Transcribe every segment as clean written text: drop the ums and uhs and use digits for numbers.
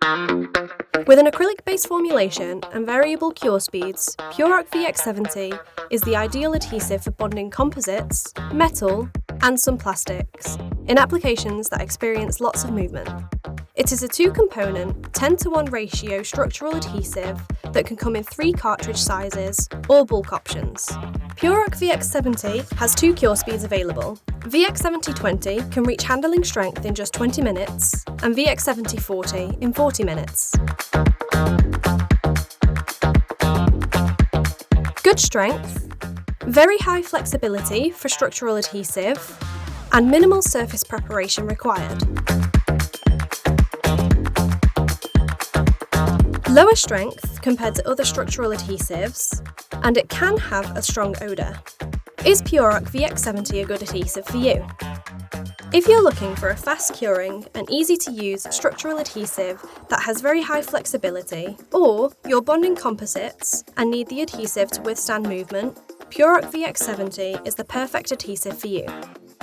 With an acrylic-based formulation and variable cure speeds, Purok VX70 is the ideal adhesive for bonding composites, metal, and some plastics, in applications that experience lots of movement. It is a 2-component, 10:1 ratio structural adhesive that can come in 3 cartridge sizes or bulk options. Purok VX70 has 2 cure speeds available. VX7020 can reach handling strength in just 20 minutes, and VX7040 in 40 minutes. Good strength, very high flexibility for structural adhesive, and minimal surface preparation required. Lower strength compared to other structural adhesives, and it can have a strong odour. Is Purok VX70 a good adhesive for you? If you're looking for a fast curing and easy to use structural adhesive that has very high flexibility, or you're bonding composites and need the adhesive to withstand movement, Purok VX70 is the perfect adhesive for you.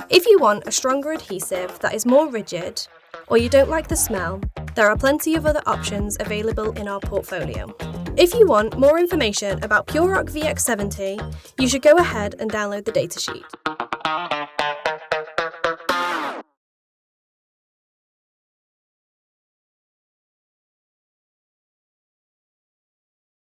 If you want a stronger adhesive that is more rigid, or you don't like the smell, there are plenty of other options available in our portfolio. If you want more information about Purok VX70, you should go ahead and download the datasheet.